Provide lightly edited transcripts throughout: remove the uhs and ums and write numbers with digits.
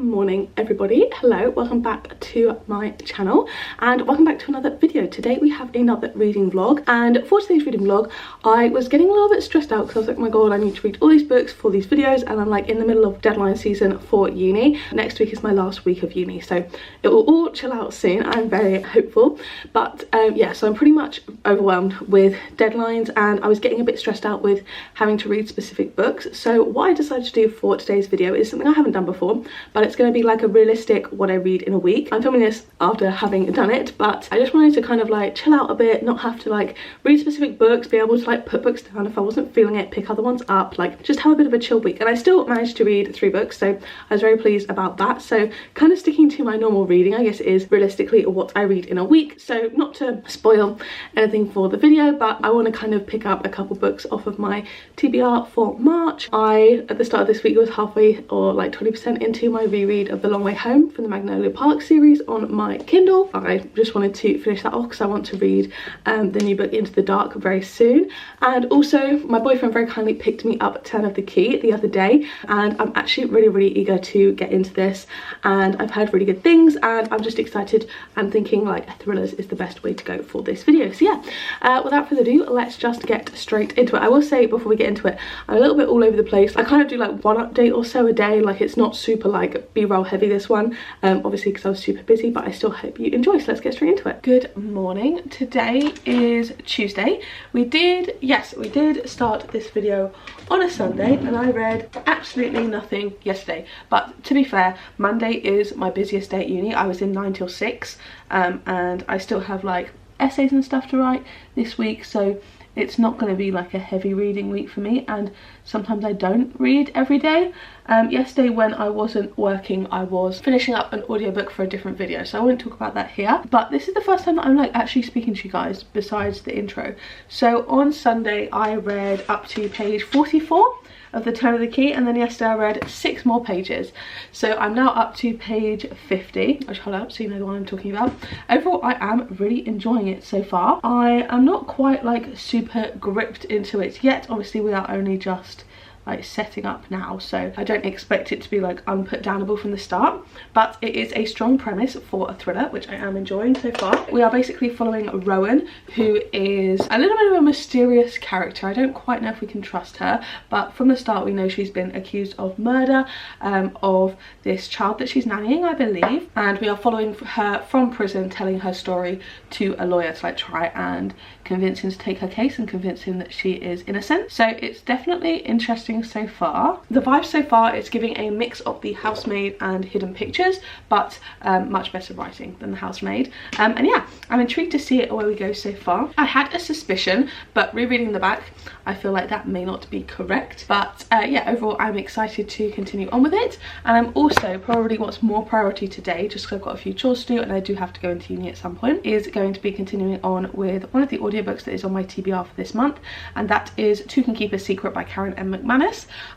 morning everybody. Hello, welcome back to my channel and welcome back to another video. Today we have another reading vlog, and for today's reading vlog I was getting a little bit stressed out because I was like, oh my god, I need to read all these books for these videos, and I'm like in the middle of deadline season for uni. Next week is my last week of uni, so it will all chill out soon. I'm very hopeful, but yeah, so I'm pretty much overwhelmed with deadlines and I was getting a bit stressed out with having to read specific books. So what I decided to do for today's video is something I haven't done before, but it's going to be like a realistic what I read in a week. I'm filming this after having done it, but I just wanted to kind of like chill out a bit, not have to like read specific books, be able to like put books down if I wasn't feeling it, pick other ones up, like just have a bit of a chill week. And I still managed to read 3 books, so I was very pleased about that. So kind of sticking to my normal reading, I guess, is realistically what I read in a week. So not to spoil anything for the video, but I want to kind of pick up a couple books off of my TBR for March. I, at the start of this week, was halfway or like 20% into my reread of The Long Way Home from the Magnolia Park series on my Kindle. I just wanted to finish that off because I want to read the new book Into the Dark very soon. And also my boyfriend very kindly picked me up Turn of the Key the other day, and I'm actually really eager to get into this, and I've heard really good things and I'm just excited and thinking like thrillers is the best way to go for this video. So yeah, without further ado, let's just get straight into it. I will say before we get into it, I'm a little bit all over the place. I kind of do like one update or so a day, like it's not super like b-roll heavy this one, obviously because I was super busy, but I still hope you enjoy, so let's get straight into it. Good morning. Today is Tuesday. We did start this video on a Sunday and I read absolutely nothing yesterday, but to be fair, Monday is my busiest day at uni. I was in 9 till 6 and I still have like essays and stuff to write this week, so it's not going to be like a heavy reading week for me, and sometimes I don't read every day. Yesterday when I wasn't working, I was finishing up an audiobook for a different video, so I won't talk about that here, but this is the first time that I'm like actually speaking to you guys besides the intro. So on Sunday I read up to page 44 of the Turn of the Key, and then yesterday I read 6 more pages, so I'm now up to page 50. I'll hold up so you know the one I'm talking about. Overall I am really enjoying it so far. I am not quite like super gripped into it yet. Obviously we are only just like setting up now, so I don't expect it to be like unputdownable from the start, but it is a strong premise for a thriller, which I am enjoying so far. We are basically following Rowan, who is a little bit of a mysterious character. I don't quite know if we can trust her, but from the start we know she's been accused of murder of this child that she's nannying, I believe, and we are following her from prison, telling her story to a lawyer to like try and convince him to take her case and convince him that she is innocent. So it's definitely interesting so far. The vibe so far is giving a mix of The Housemaid and Hidden Pictures, but much better writing than The Housemaid. And yeah, I'm intrigued to see it where we go so far. I had a suspicion, but rereading the back I feel like that may not be correct, but yeah, overall I'm excited to continue on with it. And I'm also probably what's more priority today, just because I've got a few chores to do and I do have to go into uni at some point, is going to be continuing on with one of the audiobooks that is on my TBR for this month, and that is Two Can Keep a Secret by Karen M. McManus.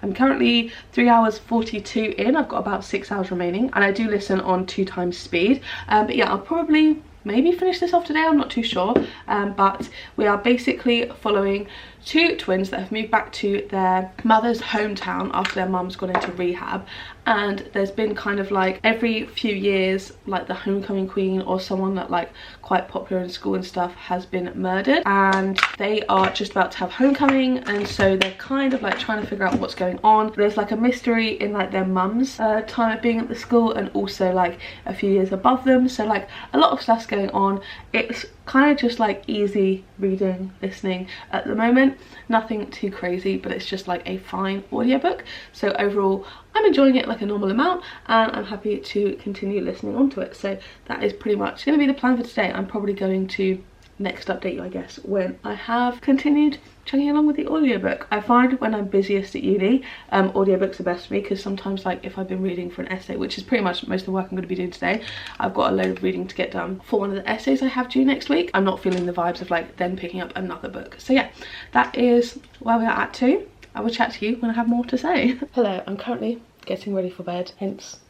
I'm currently 3 hours 42 in. I've got about 6 hours remaining and I do listen on 2 times speed, but yeah, I'll probably maybe finish this off today, I'm not too sure, but we are basically following 2 twins that have moved back to their mother's hometown after their mum's gone into rehab, and there's been kind of like every few years like the homecoming queen or someone that like quite popular in school and stuff has been murdered, and they are just about to have homecoming, and so they're kind of like trying to figure out what's going on. There's like a mystery in like their mum's time of being at the school and also like a few years above them, so like a lot of stuff's going on. It's kind of just like easy reading, listening at the moment, nothing too crazy, but it's just like a fine audiobook. So overall I'm enjoying it like a normal amount and I'm happy to continue listening onto it. So that is pretty much going to be the plan for today. I'm probably going to next update you, I guess, when I have continued chugging along with the audiobook. I find when I'm busiest at uni, audiobooks are best for me, because sometimes like if I've been reading for an essay, which is pretty much most of the work I'm going to be doing today, I've got a load of reading to get done for one of the essays I have due next week. I'm not feeling the vibes of like then picking up another book. So yeah, that is where we are at too. I will chat to you when I have more to say. Hello, I'm currently getting ready for bed, hence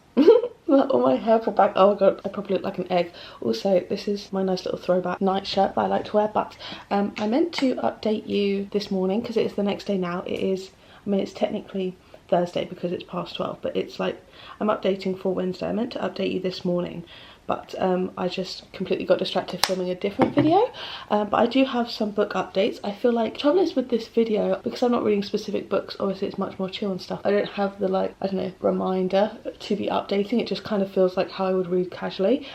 all my hair pulled back. Oh my god, I probably look like an egg. Also, this is my nice little throwback night shirt that I like to wear, but I meant to update you this morning because it is the next day now. It is, I mean, it's technically Thursday because it's past 12, but it's like I'm updating for Wednesday. I meant to update you this morning, but I just completely got distracted filming a different video. But I do have some book updates. I feel like the trouble is with this video, because I'm not reading specific books, obviously it's much more chill and stuff, I don't have the like, I don't know, reminder to be updating. It just kind of feels like how I would read casually.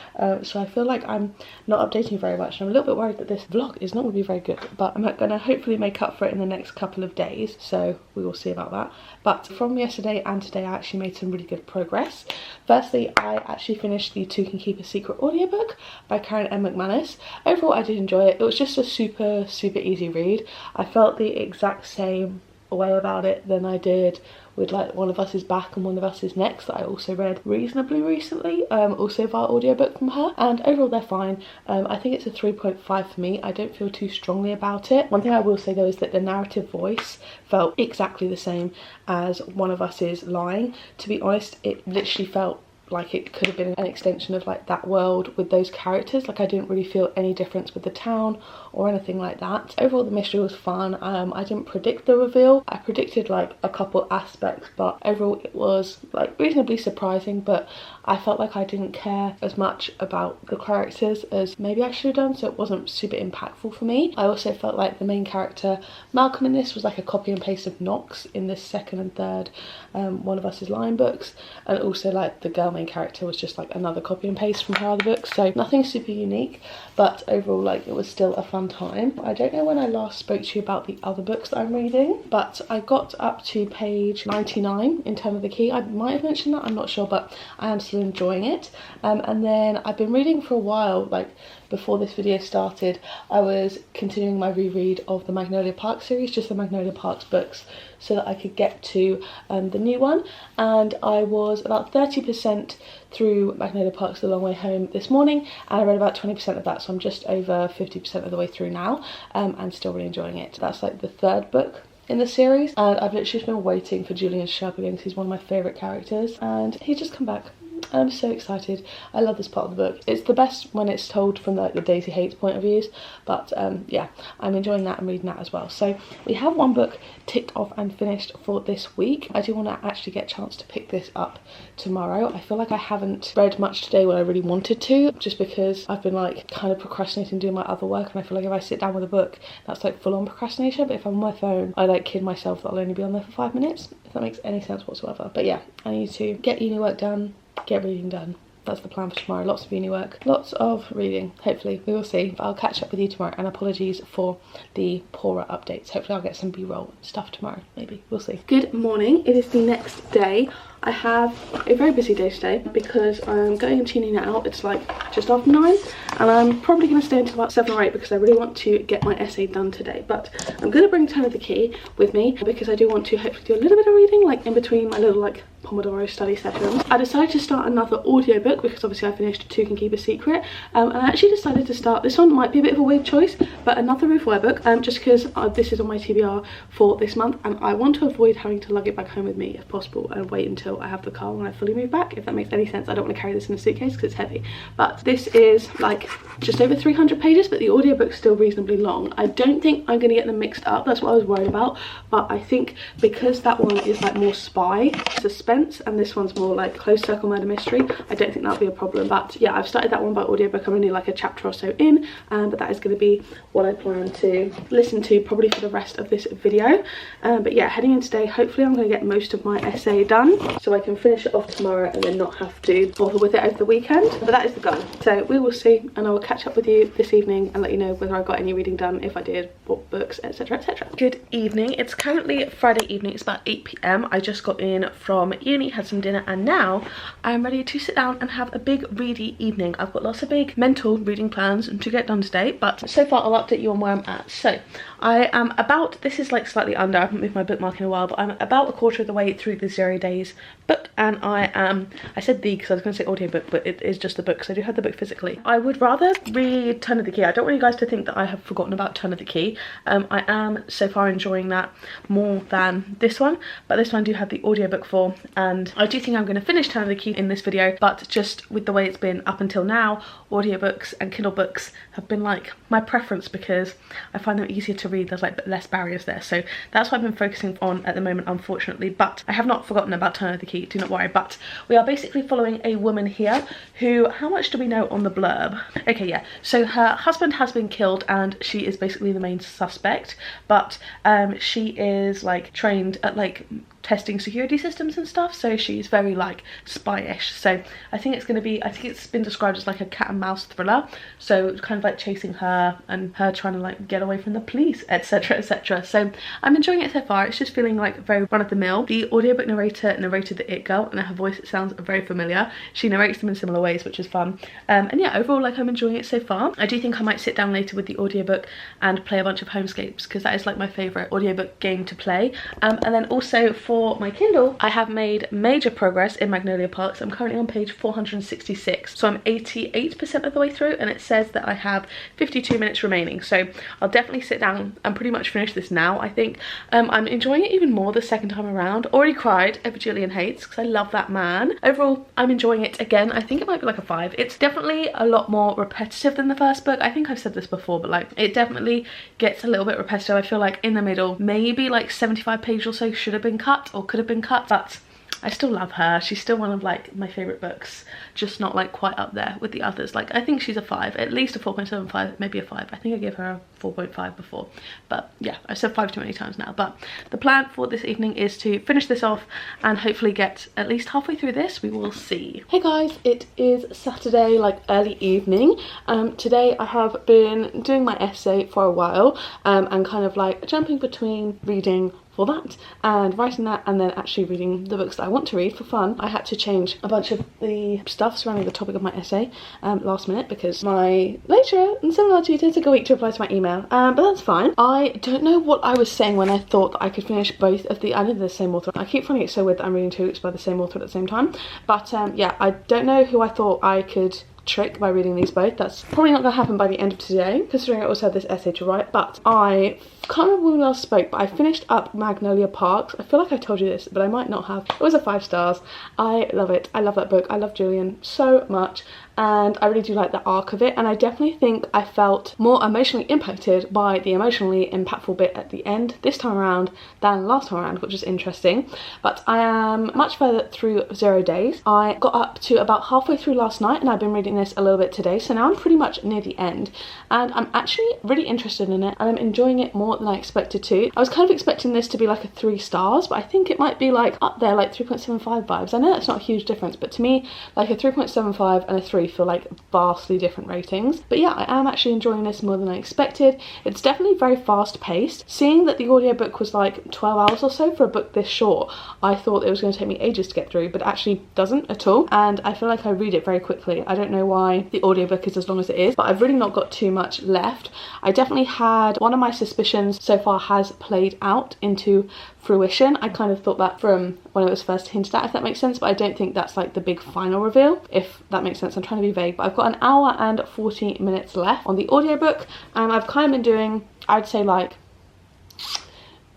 So I feel like I'm not updating very much, and I'm a little bit worried that this vlog is not going to be very good, but I'm going to hopefully make up for it in the next couple of days, so we will see about that. But from yesterday and today I actually made some really good progress. Firstly, I actually finished the Two Can Keep a Secret audiobook by Karen M. McManus. Overall, I did enjoy it. It was just a super easy read. I felt the exact same way about it than I did with like One of Us Is Back and One of Us Is Next, that I also read reasonably recently, also via audiobook from her, and overall they're fine. I think it's a 3.5 for me. I don't feel too strongly about it. One thing I will say though is that the narrative voice felt exactly the same as One of Us Is Lying. To be honest, it literally felt like it could have been an extension of like that world with those characters. Like I didn't really feel any difference with the town or anything like that. Overall the mystery was fun. I didn't predict the reveal. I predicted like a couple aspects, but overall it was like reasonably surprising, but I felt like I didn't care as much about the characters as maybe I should have done, so it wasn't super impactful for me. I also felt like the main character Malcolm in this was like a copy and paste of Knox in this second and third One of Us Is Lying books, and also like the girl main character was just like another copy and paste from her other books, so nothing super unique, but overall like it was still a fun time. I don't know when I last spoke to you about the other books that I'm reading, but I got up to page 99 in Turn of the Key. I might have mentioned that, I'm not sure, but I am still enjoying it. And then I've been reading for a while, like before this video started, I was continuing my reread of the Magnolia Park series, just the Magnolia Parks books, so that I could get to the new one, and I was about 30% through Magnolia Parks The Long Way Home this morning, and I read about 20% of that, so I'm just over 50% of the way through now, and still really enjoying it. That's like the third book in the series, and I've literally been waiting for Julian to show up again because he's one of my favourite characters, and he's just come back. I'm so excited. I love this part of the book. It's the best when it's told from like the Daisy Hates point of views, but yeah, I'm enjoying that and reading that as well. So we have one book ticked off and finished for this week. I do want to actually get a chance to pick this up tomorrow. I feel like I haven't read much today when I really wanted to, just because I've been like kind of procrastinating doing my other work, and I feel like if I sit down with a book, that's like full-on procrastination. But if I'm on my phone, I like kid myself that I'll only be on there for 5 minutes, if that makes any sense whatsoever. But yeah, I need to get uni work done, get reading done. That's the plan for tomorrow. Lots of uni work, lots of reading, hopefully. We will see, but I'll catch up with you tomorrow, and apologies for the poorer updates. Hopefully I'll get some b-roll stuff tomorrow, maybe. We'll see. Good morning. It is the next day. I have a very busy day today because I'm going into uni now. It's like just after 9, and I'm probably going to stay until about 7 or 8 because I really want to get my essay done today. But I'm going to bring Turn of the Key with me because I do want to hopefully do a little bit of reading like in between my little like Pomodoro study sessions. I decided to start another audiobook because obviously I finished Two Can Keep a Secret, and I actually decided to start, this one might be a bit of a weird choice, but another Ruth Ware book, just because this is on my TBR for this month, and I want to avoid having to lug it back home with me if possible and wait until I have the car when I fully move back, if that makes any sense. I don't want to carry this in a suitcase because it's heavy, but this is like just over 300 pages, but the audiobook's still reasonably long. I don't think I'm going to get them mixed up, that's what I was worried about, but I think because that one is like more spy suspense and this one's more like close circle murder mystery, I don't think that'll be a problem. But yeah, I've started that one by audiobook. I'm only like a chapter or so in, but that is going to be what I plan to listen to probably for the rest of this video. But yeah, heading in today, hopefully I'm going to get most of my essay done so I can finish it off tomorrow and then not have to bother with it over the weekend. But that is the goal, so we will see, and I will catch up with you this evening and let you know whether I got any reading done, if I did, what books, etc, etc. Good evening. It's currently Friday evening. It's about 8 PM. I just got in from uni, had some dinner, and now I'm ready to sit down and have a big ready evening. I've got lots of big mental reading plans to get done today, but so far I'll update you on where I'm at. So I am about, this is like slightly under, I haven't moved my bookmark in a while, but I'm about a quarter of the way through the 0 Days book, and I said the because I was going to say audiobook, but it is just the book, so I do have the book physically. I would rather read Turn of the Key. I don't want you guys to think that I have forgotten about Turn of the Key. I am so far enjoying that more than this one, but this one I do have the audiobook for, and I do think I'm going to finish Turn of the Key in this video, but just with the way it's been up until now, audiobooks and Kindle books have been like my preference because I find them easier to read. There's like less barriers there, so that's what I've been focusing on at the moment, unfortunately. But I have not forgotten about Turn of the Key, do not worry. But we are basically following a woman here who, how much do we know on the blurb? Okay, yeah, so her husband has been killed and she is basically the main suspect, but she is like trained at like testing security systems and stuff, so she's very like spy-ish. So I think it's going to be, I think it's been described as like a cat and mouse thriller, so it's kind of like chasing her and her trying to like get away from the police, etc, etc. So I'm enjoying it so far. It's just feeling like very run-of-the-mill. The audiobook narrator narrated The It Girl, and her voice, it sounds very familiar. She narrates them in similar ways, which is fun. And yeah, overall, like, I'm enjoying it so far. I do think I might sit down later with the audiobook and play a bunch of Homescapes, because that is like my favourite audiobook game to play. And then also for my Kindle, I have made major progress in Magnolia Parks. I'm currently on page 466, so I'm 88% of the way through, and it says that I have 52 minutes remaining, so I'll definitely sit down and pretty much finish this now, I think. I'm enjoying it even more the second time around. Already cried over Julian Hates, because I love that man. Overall, I'm enjoying it again. I think it might be like a 5. It's definitely a lot more repetitive than the first book. I think I've said this before, but like, it definitely gets a little bit repetitive. I feel like in the middle, maybe like 75 pages or so should have been cut or could have been cut, but I still love her. She's still one of like my favourite books, just not like quite up there with the others. Like, I think she's a 5, at least a 4.75, maybe a 5. I think I gave her a 4.5 before, but yeah, I said 5 too many times now. But the plan for this evening is to finish this off and hopefully get at least halfway through this. We will see. Hey guys, it is Saturday, like early evening. Today I have been doing my essay for a while, and kind of like jumping between reading for that and writing that and then actually reading the books that I want to read for fun. I had to change a bunch of the stuff surrounding the topic of my essay last minute, because my lecturer and seminar tutor took a week to reply to my email, but that's fine. I don't know what I was saying when I thought that I could finish both of the, I know they're the same author. I keep finding it so weird that I'm reading 2 books by the same author at the same time, but yeah, I don't know who I thought I could trick by reading these both. That's probably not going to happen by the end of today, considering I also have this essay to write. But I can't remember when we last spoke, but I finished up Magnolia Parks. I feel like I told you this, but I might not have. It was a 5 stars. I love it. I love that book. I love Julian so much, and I really do like the arc of it. And I definitely think I felt more emotionally impacted by the emotionally impactful bit at the end this time around than last time around, which is interesting. But I am much further through 0 Days. I got up to about halfway through last night, and I've been reading this a little bit today, so now I'm pretty much near the end, and I'm actually really interested in it, and I'm enjoying it more than I expected to. I was kind of expecting this to be like a 3 stars, but I think it might be like up there, like 3.75 vibes. I know that's not a huge difference, but to me, like a 3.75 and a 3 feel like vastly different ratings. But yeah, I am actually enjoying this more than I expected. It's definitely very fast paced. Seeing that the audiobook was like 12 hours or so for a book this short, I thought it was going to take me ages to get through, but it actually doesn't at all, and I feel like I read it very quickly. I don't know why the audiobook is as long as it is, but I've really not got too much left. I definitely had one of my suspicions so far has played out into fruition. I kind of thought that from when it was first hinted at, if that makes sense, but I don't think that's like the big final reveal, if that makes sense. I'm trying to be vague, but I've got 1 hour and 40 minutes left on the audiobook, and I've kind of been doing, I'd say like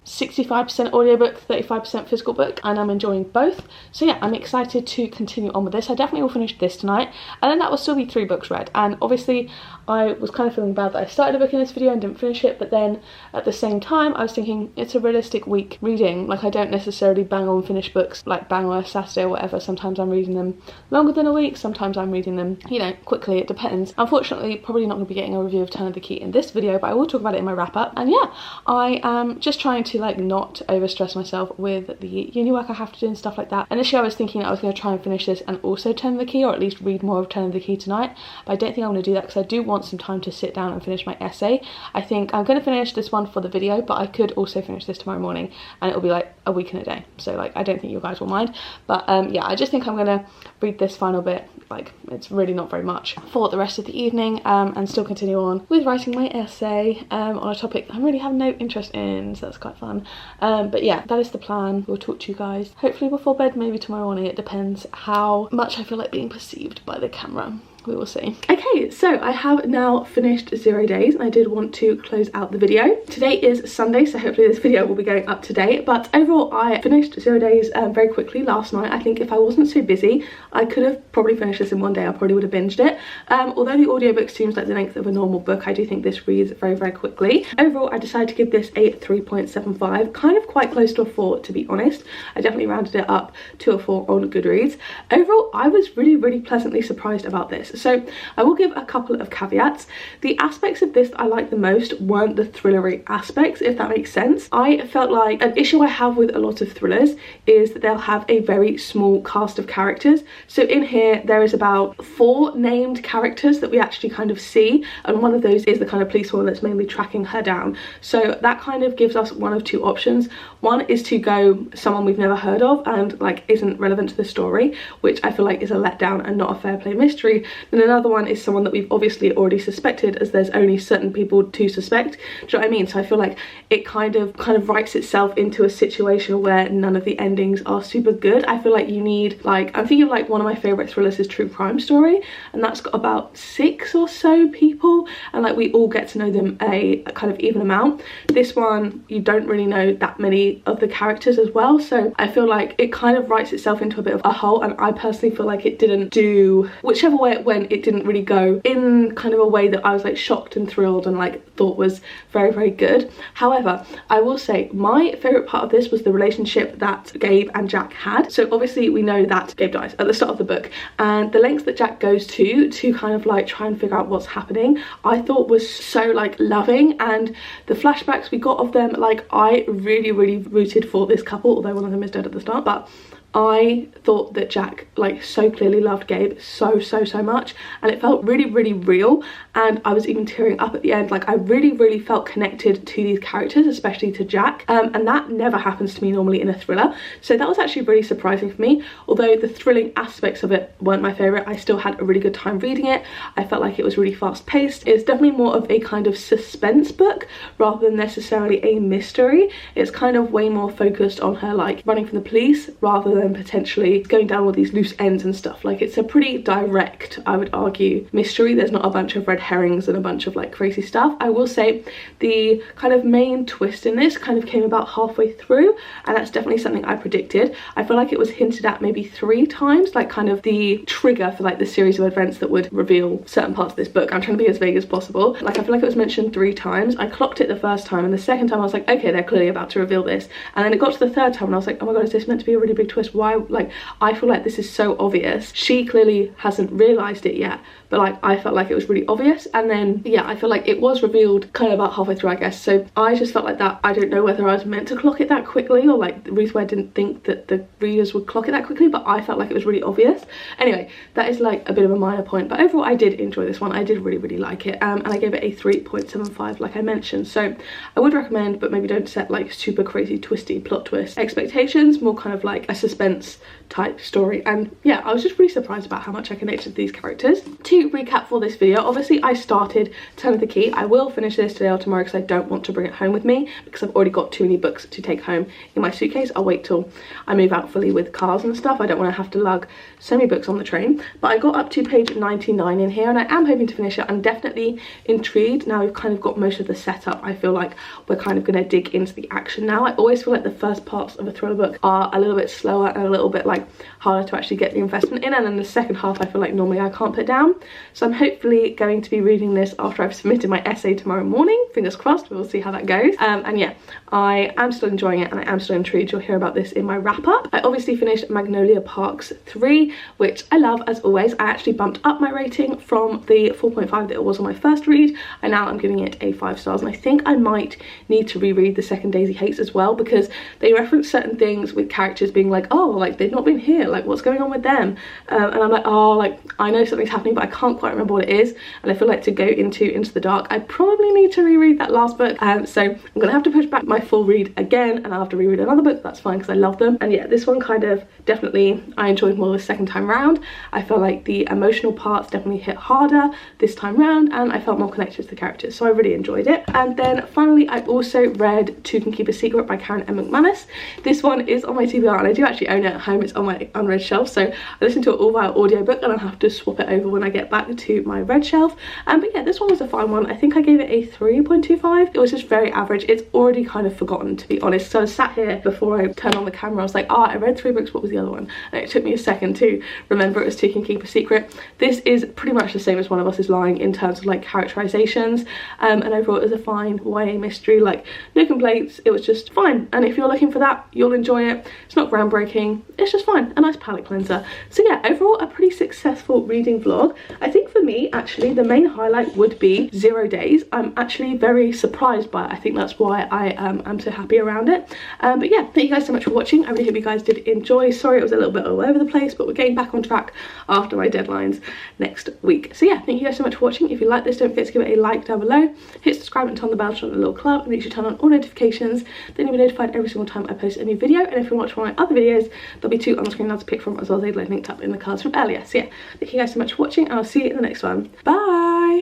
65% audiobook, 35% physical book, and I'm enjoying both. So yeah, I'm excited to continue on with this. I definitely will finish this tonight, and then that will still be 3 books read. And obviously I was kind of feeling bad that I started a book in this video and didn't finish it, but then at the same time I was thinking it's a realistic week reading. Like, I don't necessarily bang on finish books like bang on a Saturday or whatever. Sometimes I'm reading them longer than a week, sometimes I'm reading them, you know, quickly. It depends. Unfortunately, probably not going to be getting a review of Turn of the Key in this video, but I will talk about it in my wrap up. And yeah, I am just trying to like not overstress myself with the uni work I have to do and stuff like that. Initially I was thinking I was going to try and finish this and also Turn of the Key, or at least read more of Turn of the Key tonight, but I don't think I'm going to do that, because I do want some time to sit down and finish my essay. I think I'm going to finish this one for the video, but I could also finish this tomorrow morning and it'll be like a week and a day, so like I don't think you guys will mind. But yeah, I just think I'm going to read this final bit, like it's really not very much, for the rest of the evening, and still continue on with writing my essay on a topic I really have no interest in, so that's quite fun. But yeah, that is the plan. We'll talk to you guys hopefully before bed, maybe tomorrow morning. It depends how much I feel like being perceived by the camera. we will see. Okay, so I have now finished 0 Days and I did want to close out the video. Today is Sunday, so hopefully this video will be going up today, but overall I finished 0 Days very quickly last night. I think if I wasn't so busy I could have probably finished this in one day. I probably would have binged it. Although the audiobook seems like the length of a normal book, I do think this reads very quickly. Overall I decided to give this a 3.75, kind of quite close to a 4 to be honest. I definitely rounded it up to a 4 on Goodreads. Overall I was really pleasantly surprised about this. So I will give a couple of caveats. The aspects of this that I liked the most weren't the thrillery aspects, if that makes sense. I felt like an issue I have with a lot of thrillers is that they'll have a very small cast of characters. So in here there is about 4 named characters that we actually kind of see, and one of those is the kind of police woman that's mainly tracking her down. So that kind of gives us one of 2 options. One is to go someone we've never heard of and like isn't relevant to the story, which I feel like is a letdown and not a fair play mystery. And another one is someone that we've obviously already suspected, as there's only certain people to suspect. Do you know what I mean? So I feel like it kind of writes itself into a situation where none of the endings are super good. I feel like you need, like, I'm thinking of like one of my favourite thrillers is True Crime Story, and that's got about 6 or so people, and like we all get to know them a kind of even amount. This one you don't really know that many of the characters as well, so I feel like it kind of writes itself into a bit of a hole, and I personally feel like it didn't do, whichever way it went, it didn't really go in kind of a way that I was like shocked and thrilled and like thought was very good. However, I will say my favourite part of this was the relationship that Gabe and Jack had. So obviously we know that Gabe dies at the start of the book, and the lengths that Jack goes to kind of like try and figure out what's happening, I thought was so like loving. And the flashbacks we got of them, like I really rooted for this couple, although one of them is dead at the start. But I thought that Jack like so clearly loved Gabe so much, and it felt really real, and I was even tearing up at the end. Like I really felt connected to these characters, especially to Jack, and that never happens to me normally in a thriller, so that was actually really surprising for me. Although the thrilling aspects of it weren't my favourite, I still had a really good time reading it. I felt like it was really fast paced. It's definitely more of a kind of suspense book rather than necessarily a mystery. It's kind of way more focused on her like running from the police rather than potentially going down all these loose ends and stuff. Like it's a pretty direct, I would argue, mystery. There's not a bunch of red herrings and a bunch of like crazy stuff. I will say the kind of main twist in this kind of came about halfway through, and that's definitely something I predicted. I feel like it was hinted at maybe 3 times, like kind of the trigger for like the series of events that would reveal certain parts of this book. I'm trying to be as vague as possible. Like I feel like it was mentioned 3 times. I clocked it the first time, and the second time I was like, okay, they're clearly about to reveal this, and then it got to the third time and I was like, oh my god, is this meant to be a really big twist? Why? Like I feel like this is so obvious. She clearly hasn't realised it yet, but like I felt like it was really obvious. And then yeah, I feel like it was revealed kind of about halfway through, I guess. So I just felt like that. I don't know whether I was meant to clock it that quickly, or like the reason why I didn't think that the readers would clock it that quickly, but I felt like it was really obvious. Anyway, that is like a bit of a minor point, but overall I did enjoy this one. I did really like it, and I gave it a 3.75 like I mentioned. So I would recommend, but maybe don't set like super crazy twisty plot twist expectations. More kind of like a suspense type story. And yeah, I was just really surprised about how much I connected to these characters. To recap for this video, obviously I started Turn of the Key. I will finish this today or tomorrow because I don't want to bring it home with me, because I've already got too many books to take home in my suitcase. I'll wait till I move out fully with cars and stuff. I don't want to have to lug so many books on the train. But I got up to page 99 in here, and I am hoping to finish it. I'm definitely intrigued. Now we've kind of got most of the setup. I feel like we're kind of going to dig into the action now. I always feel like the first parts of a thriller book are a little bit slower and a little bit like harder to actually get the investment in, and then the second half I feel like normally I can't put down. So I'm hopefully going to be reading this after I've submitted my essay tomorrow morning. Fingers crossed, we'll see how that goes. And yeah, I am still enjoying it and I am still intrigued. You'll hear about this in my wrap up. I obviously finished Magnolia Parks 3, which I love as always. I actually bumped up my rating from the 4.5 that it was on my first read, and now I'm giving it a 5 stars. And I think I might need to reread The Second Daisy Hates as well, because they reference certain things with characters being like, oh, like they've not been here, like what's going on with them? And I'm like, oh, like I know something's happening but I can't quite remember what it is, and I feel like to go into the Dark I probably need to reread that last book. So I'm gonna have to push back my full read again, and I'll have to reread another book. That's fine because I love them. And yeah, this one kind of definitely I enjoyed more the second time round. I felt like the emotional parts definitely hit harder this time round, and I felt more connected to the characters, so I really enjoyed it. And then finally I also read Two Can Keep a Secret by Karen M. McManus. This one is on my TBR, and I do actually currently own it at home. It's on my unread shelf, so I listen to it all via audiobook and I'll have to swap it over when I get back to my read shelf. But yeah, this one was a fine one. I think I gave it a 3.25. It was just very average. It's already kind of forgotten, to be honest. So I sat here before I turned on the camera, I was like, I read 3 books, what was the other one? And it took me a second to remember it was Two Can Keep a Secret. This is pretty much the same as One of Us is Lying in terms of like characterizations, and overall it was a fine YA mystery, like no complaints. It was just fine, and if you're looking for that, you'll enjoy it. It's not groundbreaking, it's just fine, a nice palate cleanser. So yeah, overall a pretty successful reading vlog. I think for me actually the main highlight would be 0 Days. I'm actually very surprised by it. I think that's why I am so happy around it. But yeah, thank you guys so much for watching. I really hope you guys did enjoy. Sorry it was a little bit all over the place, but we're getting back on track after my deadlines next week. So yeah, thank you guys so much for watching. If you like this, don't forget to give it a like down below, hit subscribe and turn the bell to join the little club, and make sure you turn on all notifications, then you'll be notified every single time I post a new video. And if you want to watch one of my other videos, there'll be 2 on the screen now to pick from, as well as a linked up in the cards from earlier. So yeah, thank you guys so much for watching, and I'll see you in the next one. Bye.